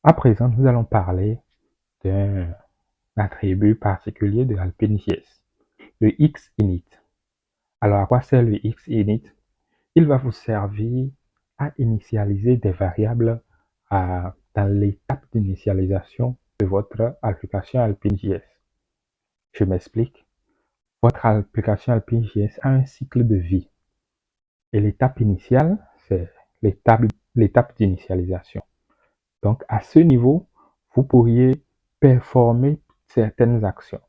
À présent, nous allons parler d'un attribut particulier de Alpine.js, le xinit. Alors, à quoi sert le xinit? Il va vous servir à initialiser des variables dans l'étape d'initialisation de votre application Alpine.js. Je m'explique. Votre application Alpine.js a un cycle de vie. Et l'étape initiale, c'est l'étape d'initialisation. Donc, à ce niveau, vous pourriez performer certaines actions,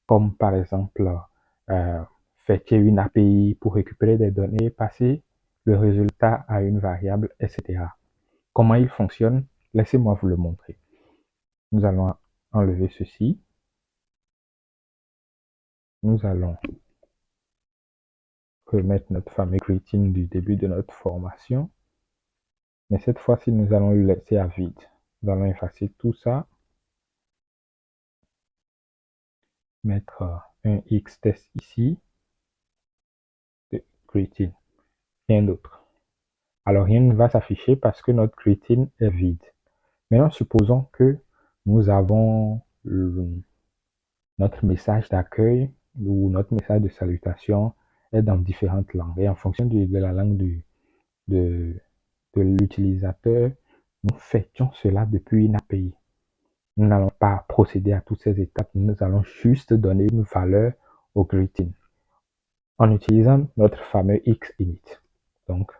comme par exemple fetcher une API pour récupérer des données, passer le résultat à une variable, etc. Comment il fonctionne? Laissez-moi vous le montrer. Nous allons enlever ceci. Nous allons remettre notre fameux greeting du début de notre formation. Mais cette fois-ci, nous allons le laisser à vide. Nous allons effacer tout ça. Mettre un xtest ici. De greeting. Rien d'autre. Alors, rien ne va s'afficher parce que notre greeting est vide. Maintenant, supposons que nous avons notre message d'accueil ou notre message de salutation est dans différentes langues. Et en fonction de la langue de l'utilisateur, nous fêtions cela depuis une API. Nous n'allons pas procéder à toutes ces étapes. Nous allons juste donner une valeur au greeting en utilisant notre fameux xinit. Donc,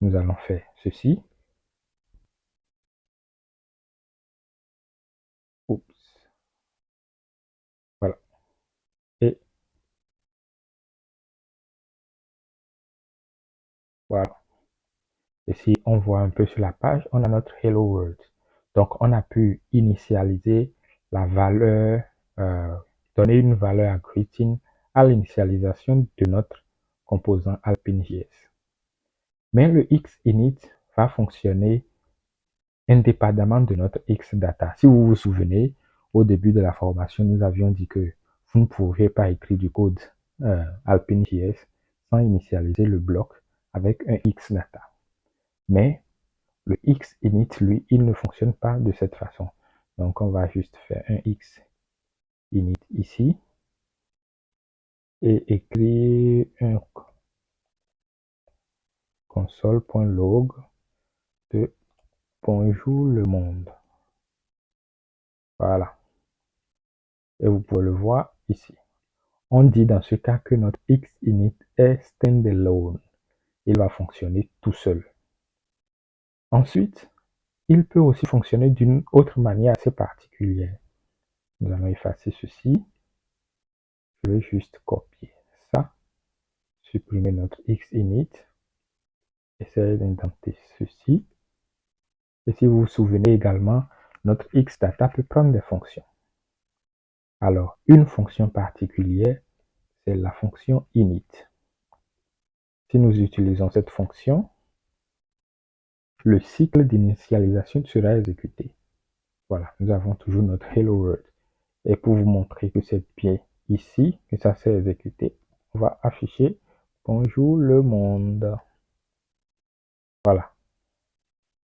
nous allons faire ceci. Oups. Voilà. Et voilà. Et si on voit un peu sur la page, on a notre Hello World. Donc, on a pu initialiser la valeur, donner une valeur à greeting à l'initialisation de notre composant Alpine.js. Mais le xinit va fonctionner indépendamment de notre xdata. Si vous vous souvenez, au début de la formation, nous avions dit que vous ne pouvez pas écrire du code Alpine.js sans initialiser le bloc avec un xdata. Mais le xinit, lui, il ne fonctionne pas de cette façon. Donc, on va juste faire un xinit ici et écrire un console.log de bonjour le monde. Voilà. Et vous pouvez le voir ici. On dit dans ce cas que notre xinit est standalone. Il va fonctionner tout seul. Ensuite, il peut aussi fonctionner d'une autre manière assez particulière. Nous allons effacer ceci. Je vais juste copier ça. Supprimer notre xinit. Essayez d'indenter ceci. Et si vous vous souvenez également, notre xdata peut prendre des fonctions. Alors, une fonction particulière, c'est la fonction init. Si nous utilisons cette fonction, le cycle d'initialisation sera exécuté. Voilà, nous avons toujours notre Hello World. Et pour vous montrer que c'est bien ici que ça s'est exécuté, on va afficher bonjour le monde. Voilà.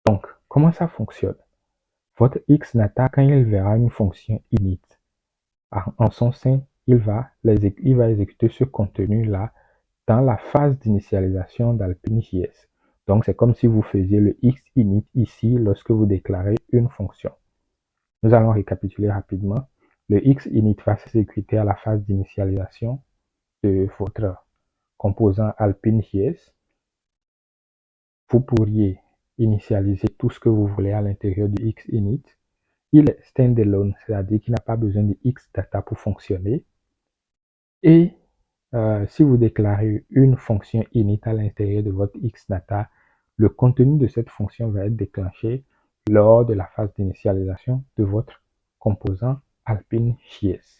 Donc, comment ça fonctionne? Votre xdata, quand il verra une fonction init, en son sein, il va exécuter ce contenu-là dans la phase d'initialisation d'Alpine.js. Donc, c'est comme si vous faisiez le xinit ici lorsque vous déclarez une fonction. Nous allons récapituler rapidement. Le xinit va s'exécuter à la phase d'initialisation de votre composant Alpine.js. Vous pourriez initialiser tout ce que vous voulez à l'intérieur du xinit. Il est standalone, c'est-à-dire qu'il n'a pas besoin de xdata pour fonctionner. Et si vous déclarez une fonction init à l'intérieur de votre xdata, le contenu de cette fonction va être déclenché lors de la phase d'initialisation de votre composant Alpine.js.